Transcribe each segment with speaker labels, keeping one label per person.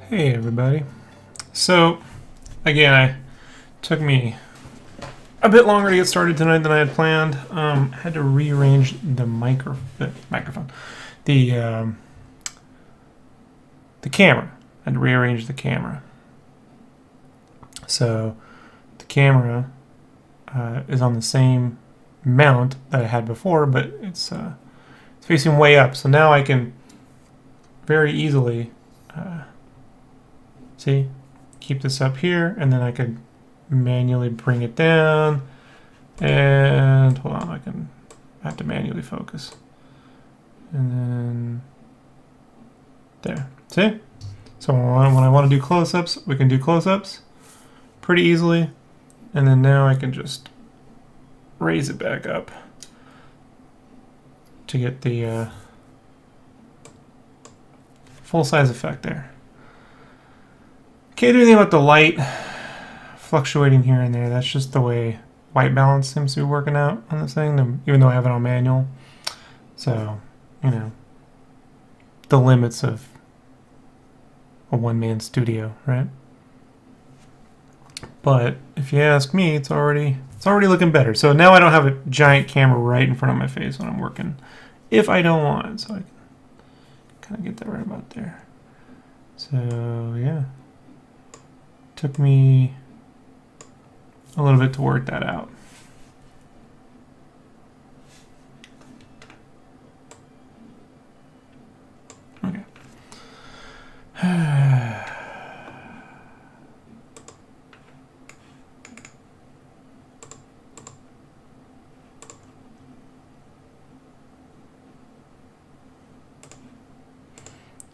Speaker 1: Hey everybody. So again, it took me a bit longer to get started tonight than I had planned. Had to rearrange the microphone, the camera. Had to rearrange the camera. So the camera is on the same mount that I had before, but it's facing way up. So now I can very easily see, keep this up here, and then I could manually bring it down. And hold on, I have to manually focus. And then there. See? So when I want to do close-ups, we can do close-ups pretty easily. And then now I can just raise it back up to get the full-size effect there. Can't do anything about the light fluctuating here and there. That's just the way white balance seems to be working out on this thing, even though I have it on manual. So, you know, the limits of a one-man studio, right? But if you ask me, it's already looking better. So now I don't have a giant camera right in front of my face when I'm working, if I don't want it. So I can kind of get that right about there. So yeah. Took me a little bit to work that out. Okay.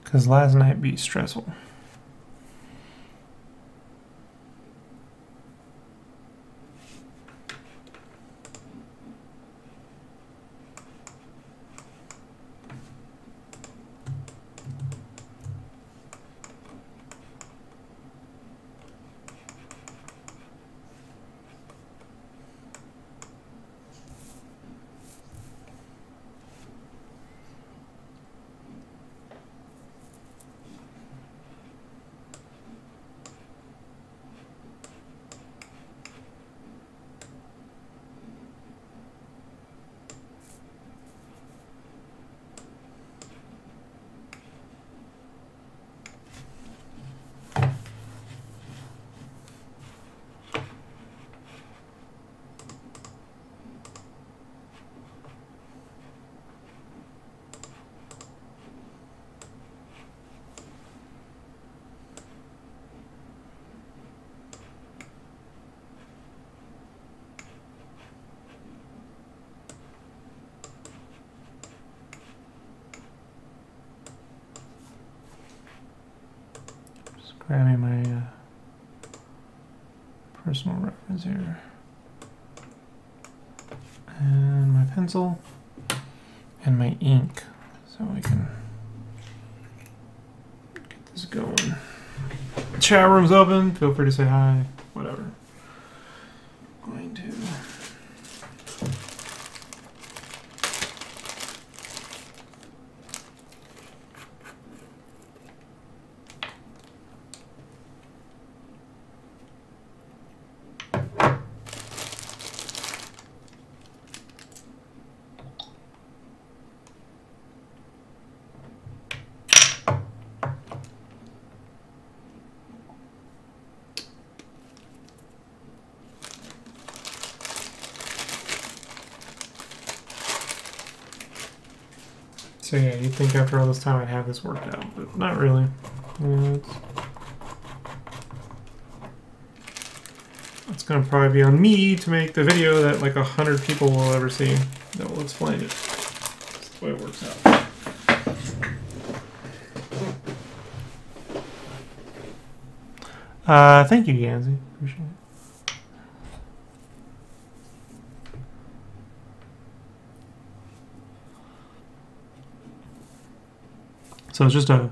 Speaker 1: Because last night be stressful. Grabbing my personal reference here. And my pencil and my ink, so we can get this going. Chat room's open, feel free to say hi, whatever. Going to So yeah, you'd think after all this time I'd have this worked out, but not really. Yeah, it's gonna probably be on me to make the video that like 100 people will ever see that will explain it. That's the way it works out. Thank you, Yanzi. Appreciate it. So it's just a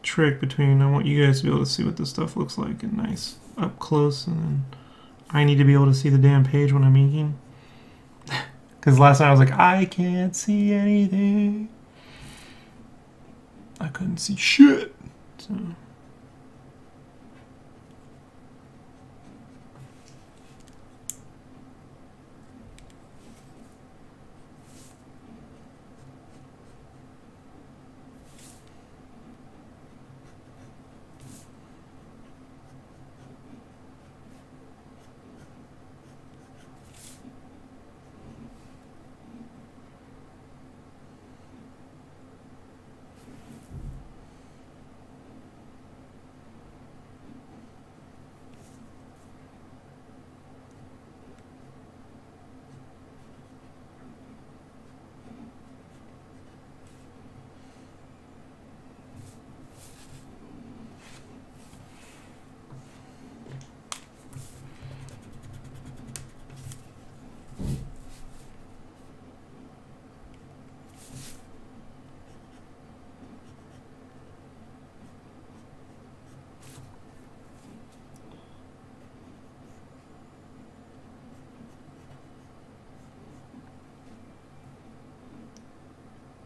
Speaker 1: trick between I want you guys to be able to see what this stuff looks like and nice up close, and then I need to be able to see the damn page when I'm inking. Because last night I was like, I can't see anything. I couldn't see shit. So.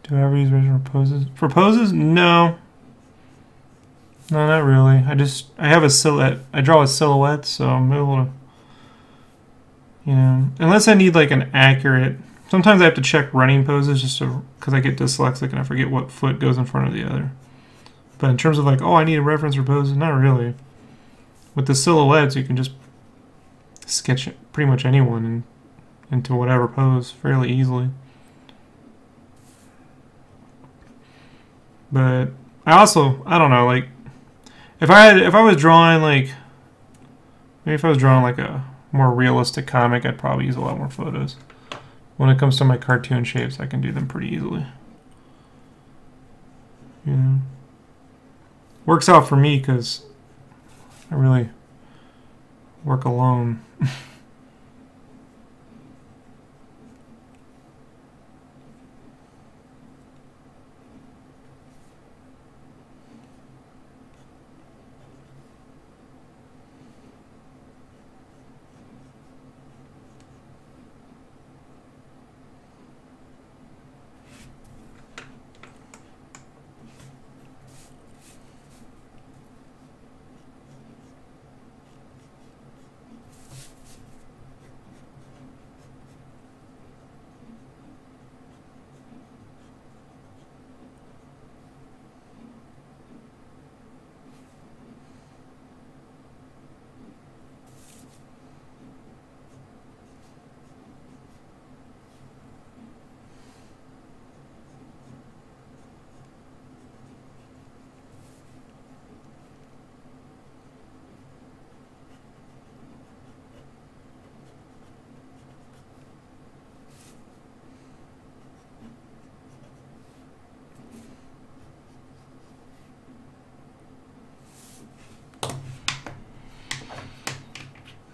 Speaker 1: Do I ever use original poses? For poses? No. No, not really. I have a silhouette. I draw a silhouette, so I'm able to, you know, unless I need like an accurate. Sometimes I have to check running poses just to, because I get dyslexic and I forget what foot goes in front of the other. But in terms of like, oh, I need a reference for poses, not really. With the silhouettes, you can just sketch pretty much anyone into whatever pose fairly easily. But I don't know, like if I was drawing like maybe if I was drawing like a more realistic comic, I'd probably use a lot more photos. When it comes to my cartoon shapes, I can do them pretty easily. You know, works out for me because I really work alone.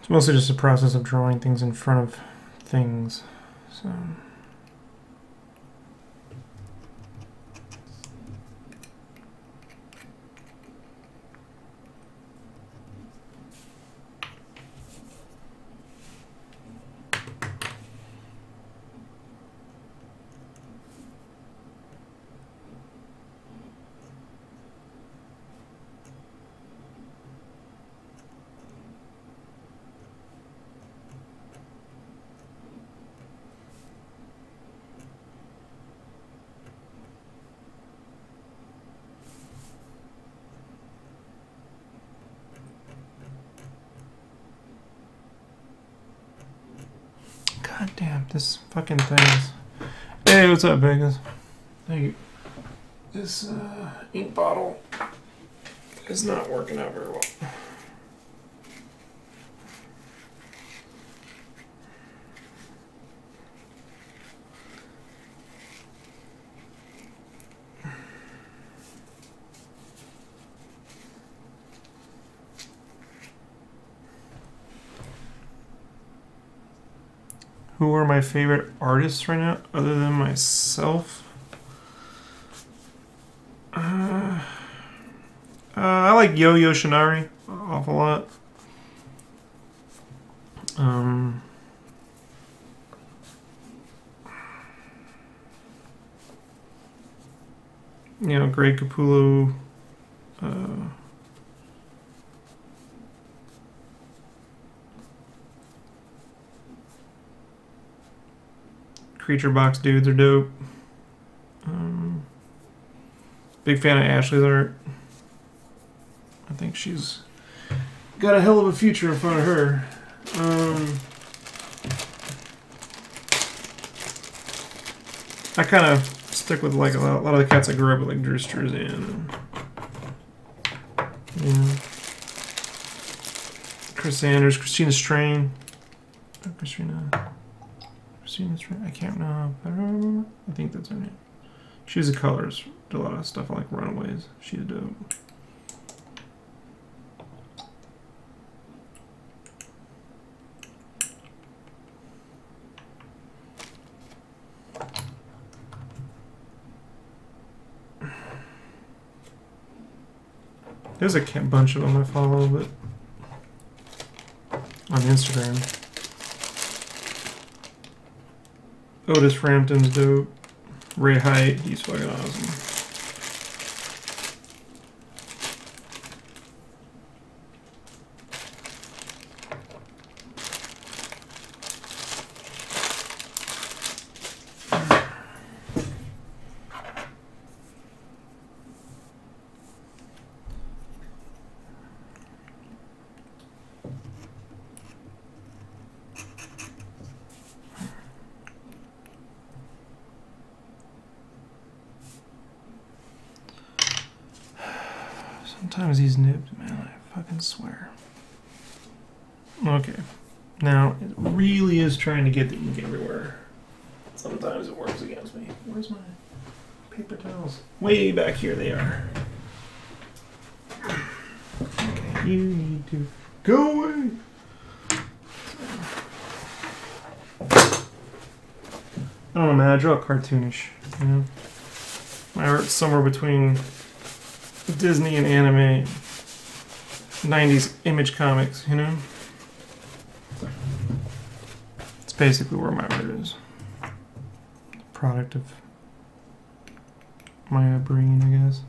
Speaker 1: It's mostly just a process of drawing things in front of things. So. God damn, this fucking thing is... Hey, what's up, Vegas? Hey, this ink bottle is not working out very well. Who are my favorite artists right now, other than myself? I like Yo-Yo Shinari an awful lot. You know, Greg Capullo. Creature Box dudes are dope. Big fan of Ashley's art. I think she's got a hell of a future in front of her. I kind of stick with like a lot of the cats I grew up with, like Drew Struzan. Yeah. Chris Sanders, Christina Strain. Christina Strain. I can't know. I think that's her name. She's a colorist. Did a lot of stuff like Runaways. She's dope. There's a bunch of them I follow, but on Instagram. Otis Frampton's dope. Ray Height, he's fucking awesome. Sometimes these nibs, man, I fucking swear. Okay. Now, it really is trying to get the ink everywhere. Sometimes it works against me. Where's my paper towels? Way back here they are. Okay, you need to go away. I don't know, man, I draw cartoonish, you know? My art's somewhere between Disney and anime, 90s image comics, you know? It's basically where my art is. Product of my upbringing, I guess.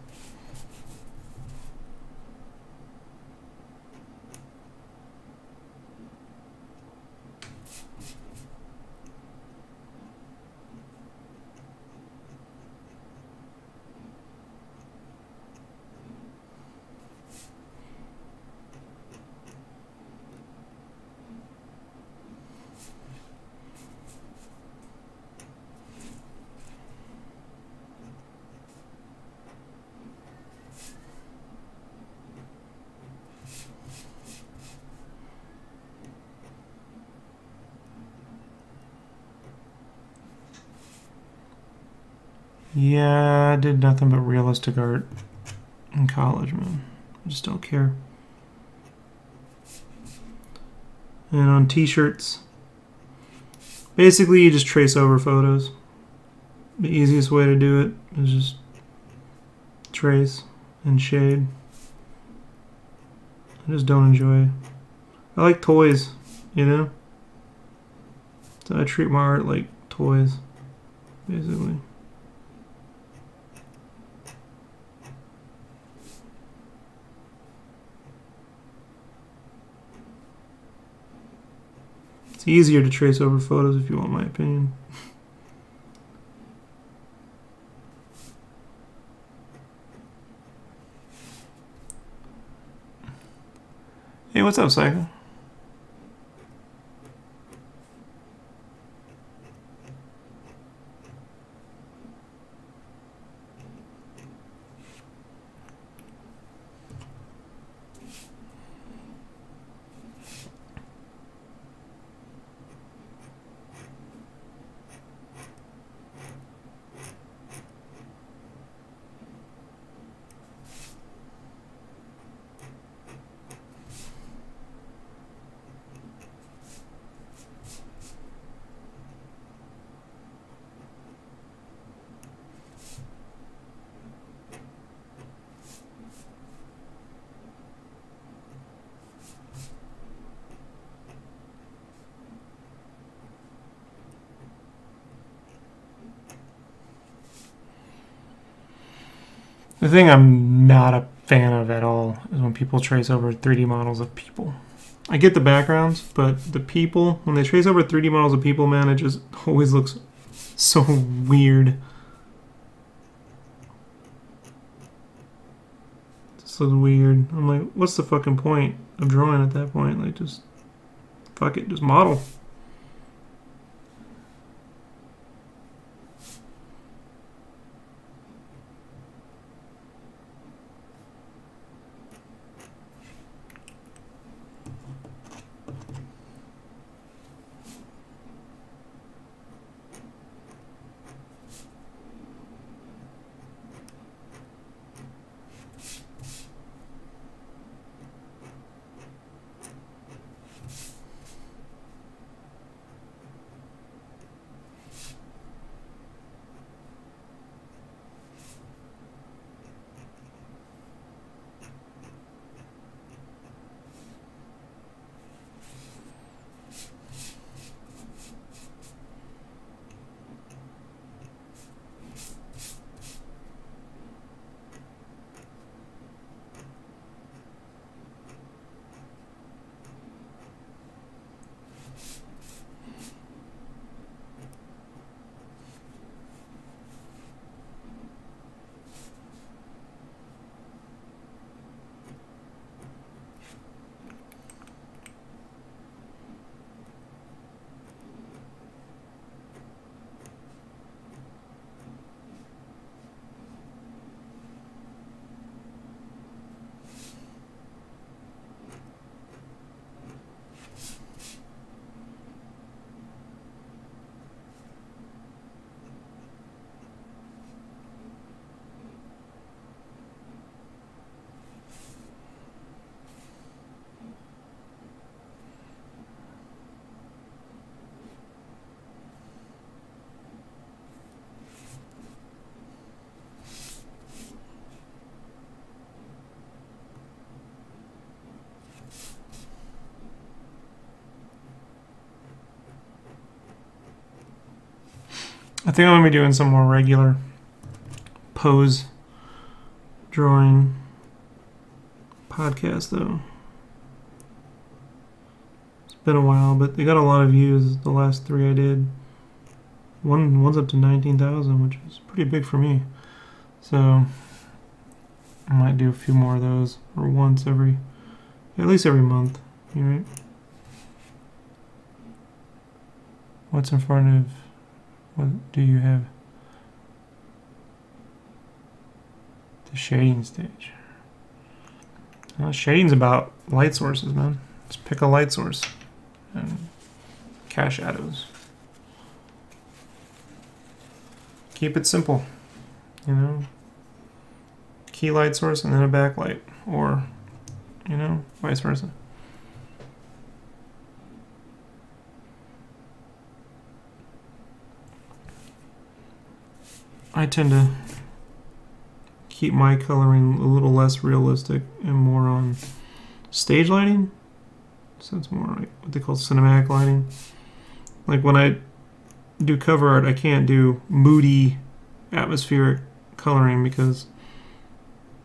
Speaker 1: Yeah, I did nothing but realistic art in college, man. I just don't care. And on t-shirts, basically you just trace over photos. The easiest way to do it is just trace and shade. I just don't enjoy it. I like toys, you know? So I treat my art like toys, basically. It's easier to trace over photos if you want my opinion. Hey, what's up, Psycho? The thing I'm not a fan of at all is when people trace over 3D models of people. I get the backgrounds, but the people, when they trace over 3D models of people, man, it just always looks so weird. This looks weird. I'm like, what's the fucking point of drawing at that point? Like, just fuck it, just model. I think I'm going to be doing some more regular pose drawing podcasts, though. It's been a while, but they got a lot of views the last 3 I did. One's up to 19,000, which is pretty big for me. So I might do a few more of those, or once every, at least every month. You right? What's in front of? What do you have? The shading stage. Shading's about light sources, man. Just pick a light source and cast shadows. Keep it simple, you know. Key light source and then a backlight, or you know, vice versa. I tend to keep my coloring a little less realistic and more on stage lighting. So it's more like what they call cinematic lighting. Like when I do cover art, I can't do moody atmospheric coloring because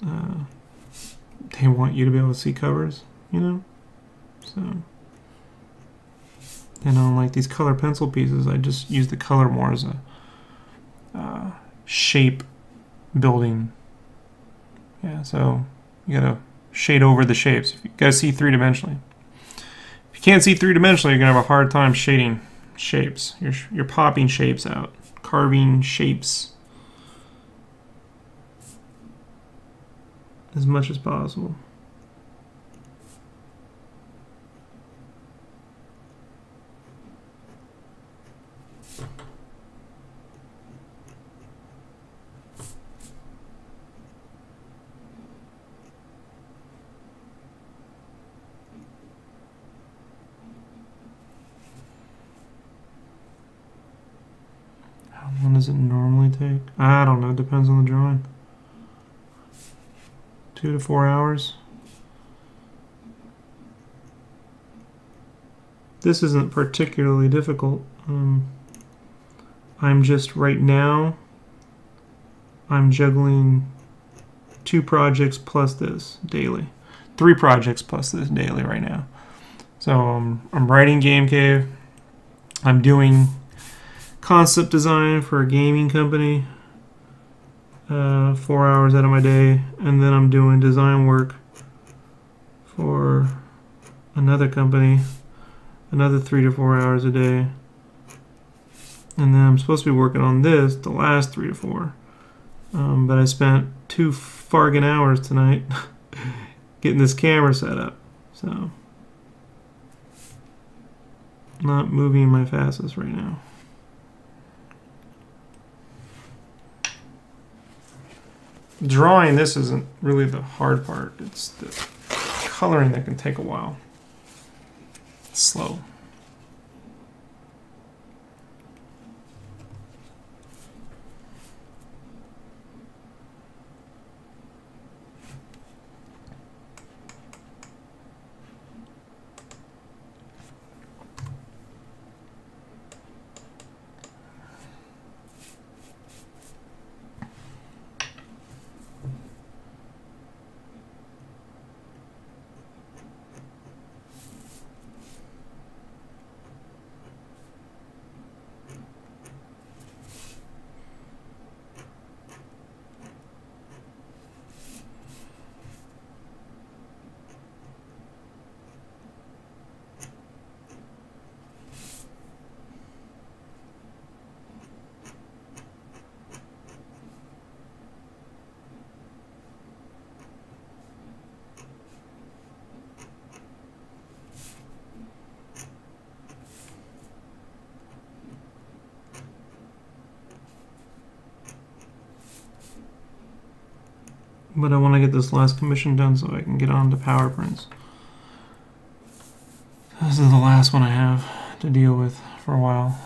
Speaker 1: they want you to be able to see covers, you know? So, and on like these color pencil pieces, I just use the color more as a shape building. Yeah, so you gotta shade over the shapes. You gotta see 3-dimensionally. If you can't see 3-dimensionally, you're gonna have a hard time shading shapes. You're popping shapes out, carving shapes as much as possible. How long does it normally take? I don't know, it depends on the drawing. 2 to 4 hours. This isn't particularly difficult. I'm just right now, I'm juggling 2 projects plus this daily. 3 projects plus this daily right now. So I'm writing Game Cave. I'm doing concept design for a gaming company 4 hours out of my day, and then I'm doing design work for another company another 3 to 4 hours a day, and then I'm supposed to be working on this the last 3 to 4, but I spent 2 fargan hours tonight getting this camera set up, so not moving my fastest right now. Drawing this isn't really the hard part. It's the coloring that can take a while. It's slow. But I want to get this last commission done so I can get on to power prints. This is the last one I have to deal with for a while.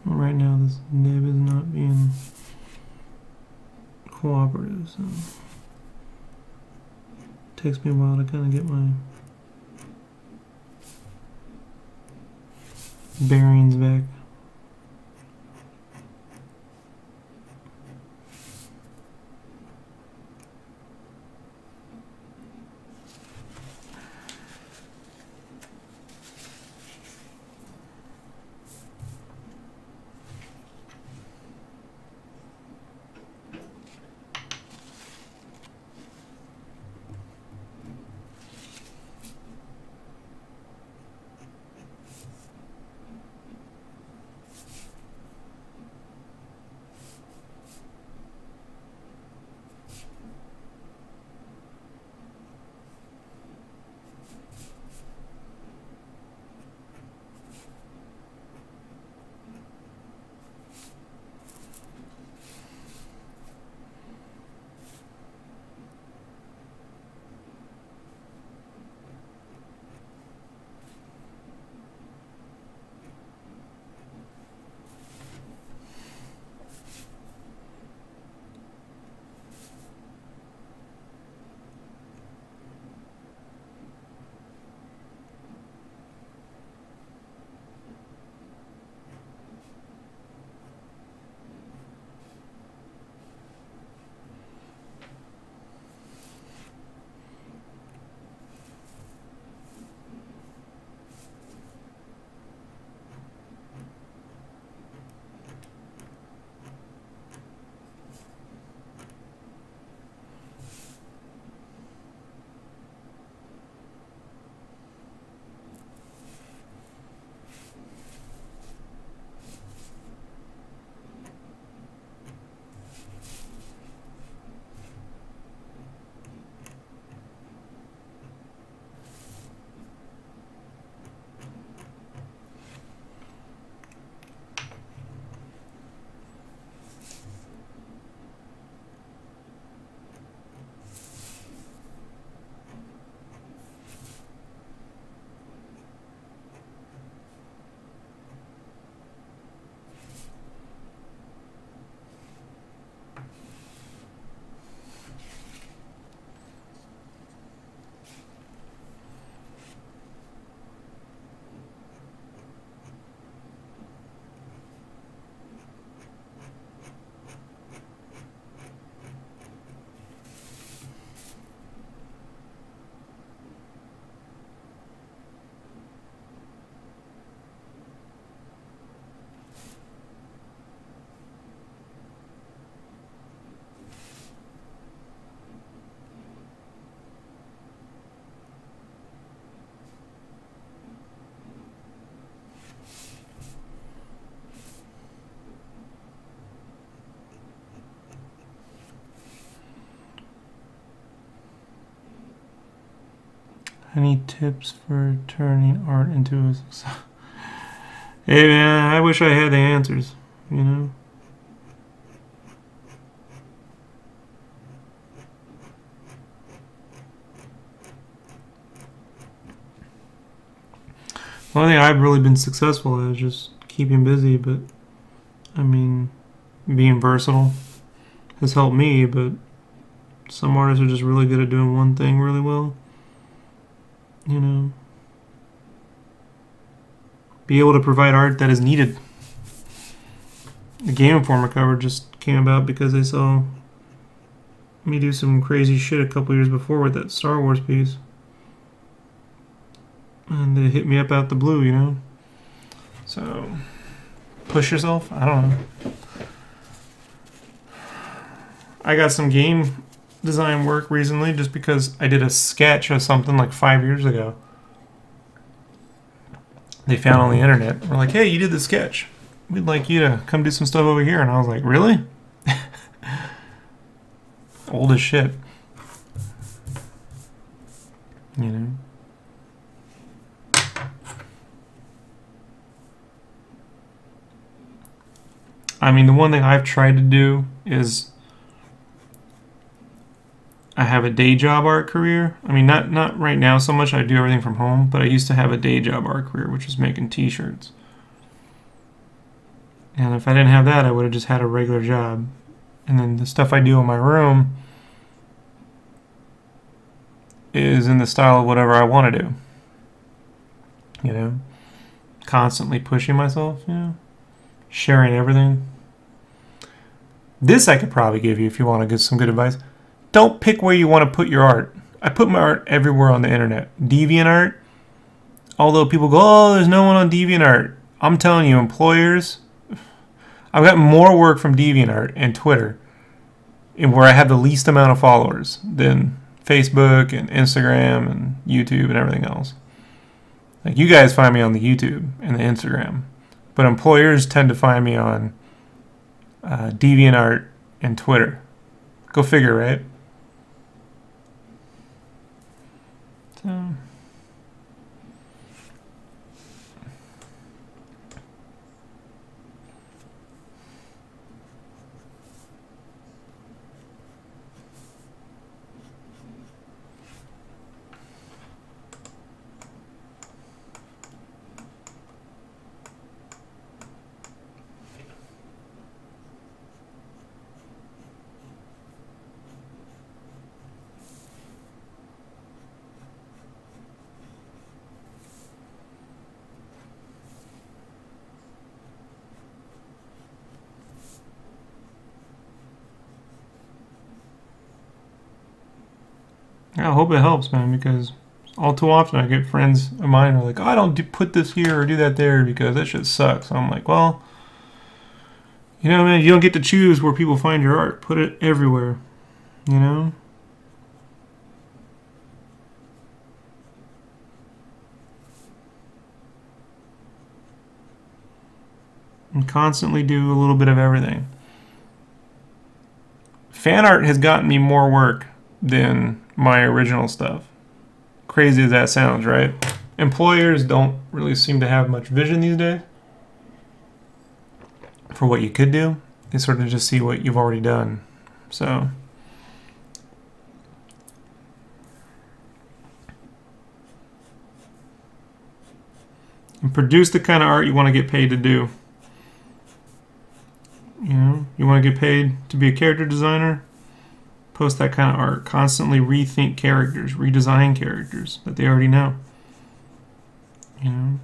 Speaker 1: Right now this nib is not being cooperative, so it takes me a while to kind of get my bearings back. Any tips for turning art into a success? Hey man, I wish I had the answers, you know? The only thing I've really been successful at is just keeping busy, but I mean, being versatile has helped me, but some artists are just really good at doing one thing really well. You know, be able to provide art that is needed. The Game Informer cover just came about because they saw me do some crazy shit a couple years before with that Star Wars piece. And they hit me up out the blue, you know? So, push yourself? I don't know. I got some game design work recently just because I did a sketch of something like 5 years ago. They found on the internet. We're like, hey, you did the sketch. We'd like you to come do some stuff over here. And I was like, really? Old as shit. You know? I mean, the one thing I've tried to do is I have a day job art career. I mean, not right now so much. I do everything from home, but I used to have a day job art career, which was making t-shirts. And if I didn't have that, I would have just had a regular job. And then the stuff I do in my room is in the style of whatever I want to do. You know? Constantly pushing myself, you know? Sharing everything. This I could probably give you if you want to get some good advice. Don't pick where you want to put your art. I put my art everywhere on the internet. DeviantArt, although people go, oh, there's no one on DeviantArt. I'm telling you, employers, I've got more work from DeviantArt and Twitter, and where I have the least amount of followers than Facebook and Instagram and YouTube and everything else. Like, you guys find me on the YouTube and the Instagram, but employers tend to find me on DeviantArt and Twitter. Go figure, right? So. I hope it helps, man, because all too often I get friends of mine who are like, oh, I don't put this here or do that there because that shit sucks. I'm like, well, you know, man, you don't get to choose where people find your art. Put it everywhere, you know? And constantly do a little bit of everything. Fan art has gotten me more work than my original stuff. Crazy as that sounds, right? Employers don't really seem to have much vision these days for what you could do. They sort of just see what you've already done. So and produce the kind of art you want to get paid to do. You know, you want to get paid to be a character designer? Post that kind of art. Constantly rethink characters, redesign characters that they already know. You know?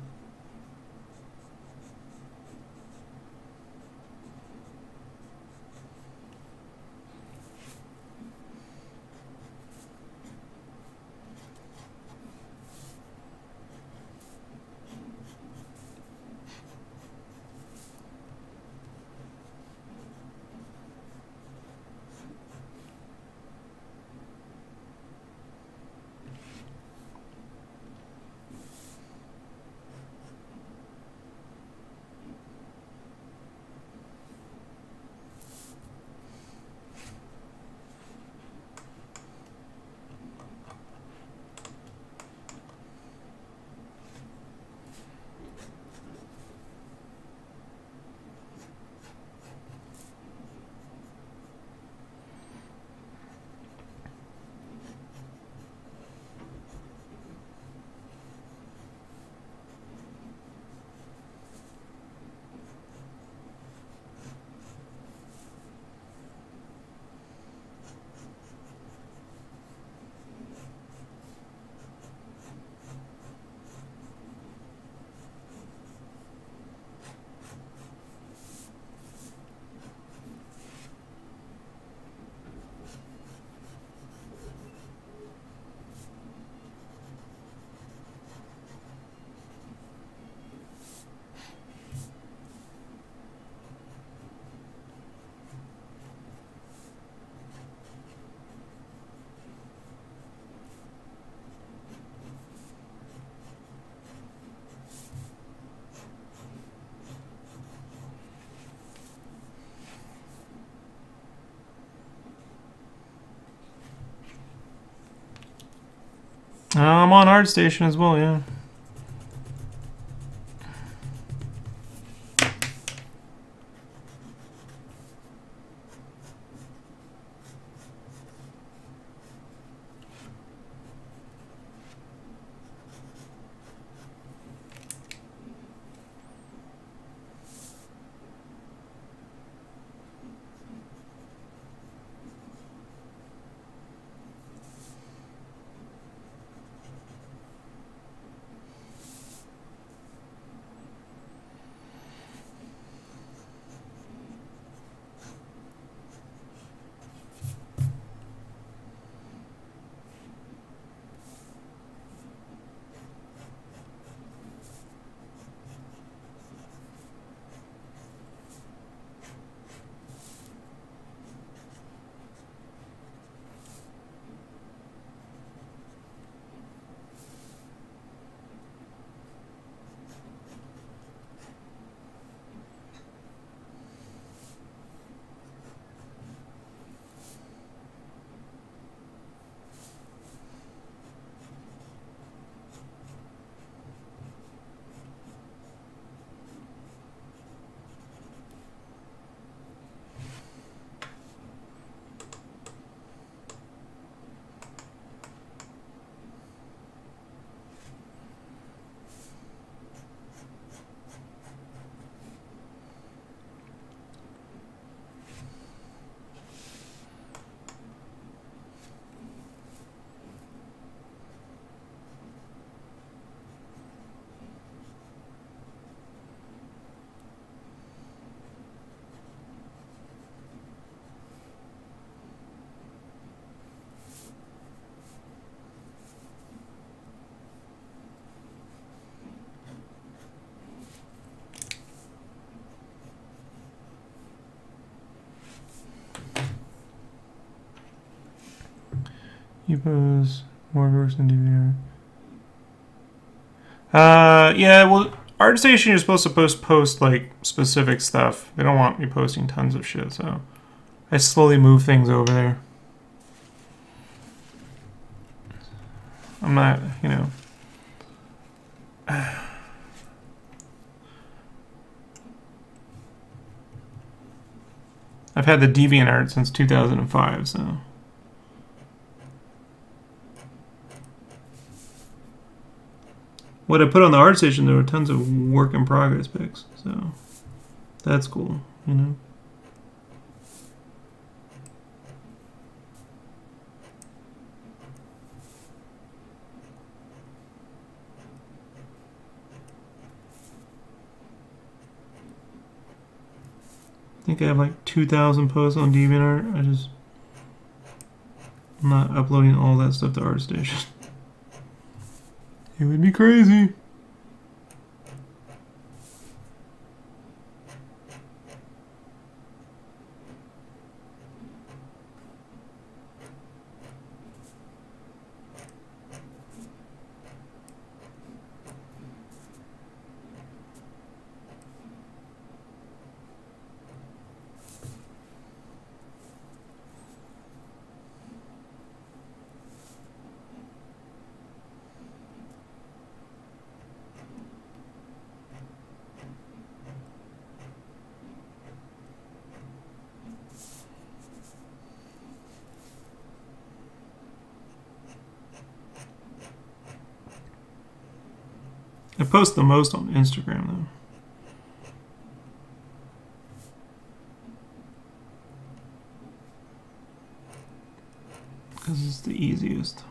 Speaker 1: I'm on ArtStation as well, yeah. You pose more works than DVR. Yeah, well, ArtStation you're supposed to post like specific stuff. They don't want me posting tons of shit, so I slowly move things over there. I'm not, you know. I've had the DeviantArt since 2005, so. What I put on the ArtStation, there were tons of work in progress pics, so that's cool, you know. I think I have like 2,000 posts on DeviantArt. I'm not uploading all that stuff to ArtStation. It would be crazy. I post the most on Instagram, though. Because it's the easiest.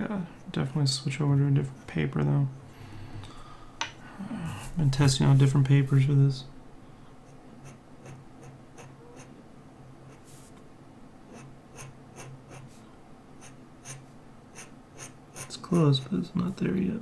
Speaker 1: gotta definitely switch over to a different paper though. I've been testing out different papers for this. It's close, but it's not there yet.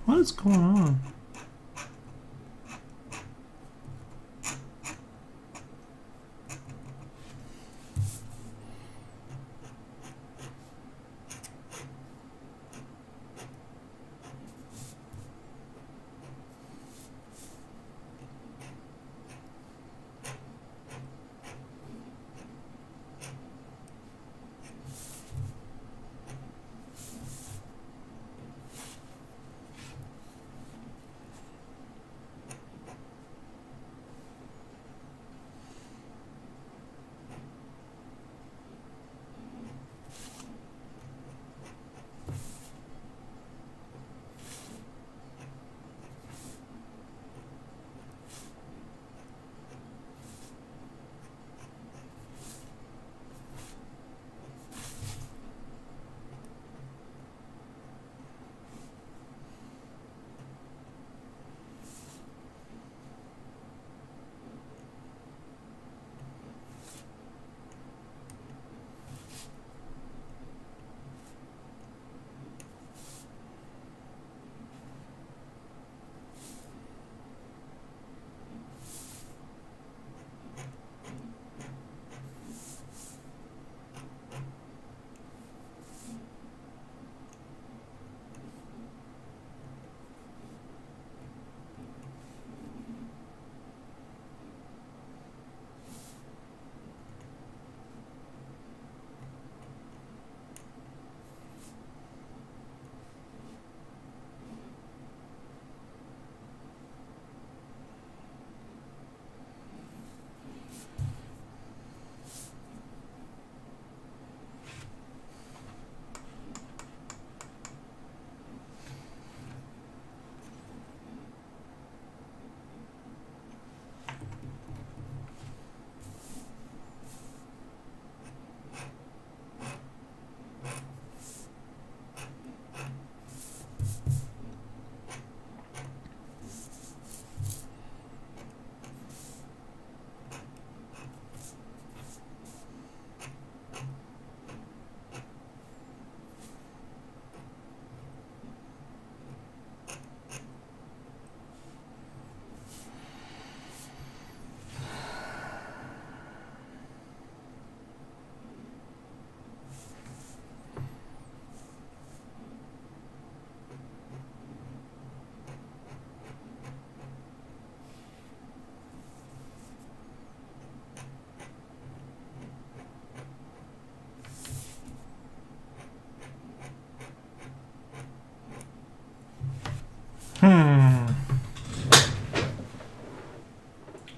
Speaker 1: What is going on?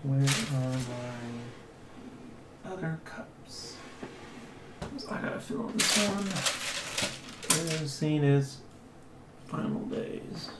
Speaker 1: Where are my other cups? I gotta fill up this one. As seen as final days.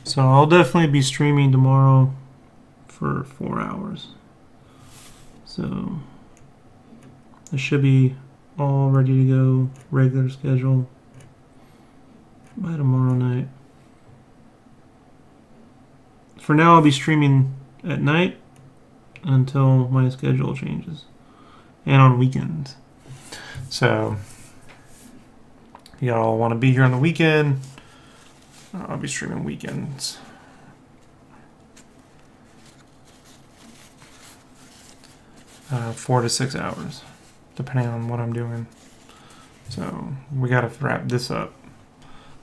Speaker 1: So I'll definitely be streaming tomorrow for 4 hours. So it should be all ready to go, regular schedule by tomorrow night. For now, I'll be streaming at night until my schedule changes, and on weekends. So if y'all want to be here on the weekend, I'll be streaming weekends. Uh, 4 to 6 hours, depending on what I'm doing. So we gotta wrap this up.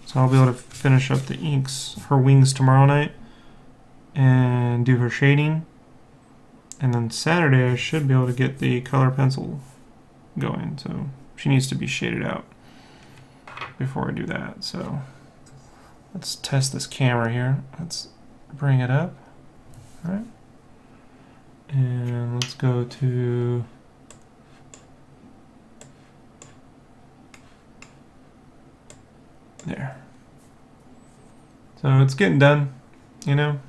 Speaker 1: So I'll be able to finish up the inks, her wings tomorrow night, and do her shading. And then Saturday I should be able to get the color pencil going. So she needs to be shaded out before I do that. So let's test this camera here. Let's bring it up. All right. And let's go to there. So it's getting done, you know.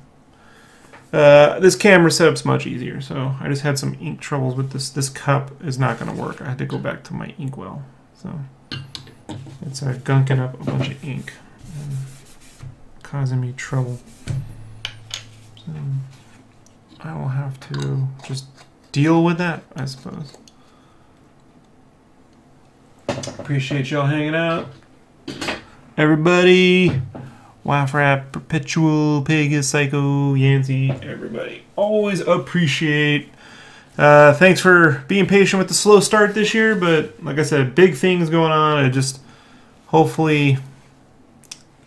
Speaker 1: This camera setup's much easier. So I just had some ink troubles with this. This cup is not going to work. I had to go back to my inkwell. So it's gunking up a bunch of ink and causing me trouble. So I will have to just deal with that, I suppose. Appreciate y'all hanging out. Everybody, Wife Rap, Perpetual, Pegasus, Psycho, Yancey, everybody. Always appreciate. Thanks for being patient with the slow start this year, but like I said, big things going on. I just, hopefully,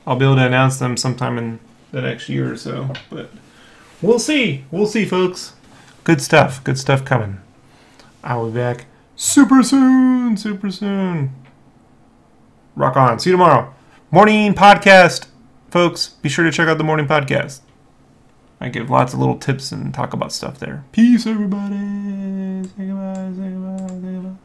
Speaker 1: I'll be able to announce them sometime in the next year or so, but we'll see. We'll see, folks. Good stuff coming. I will be back super soon, super soon. Rock on. See you tomorrow. Morning podcast, folks. Be sure to check out the morning podcast. I give lots of little tips and talk about stuff there. Peace, everybody. Say goodbye, say goodbye, say goodbye.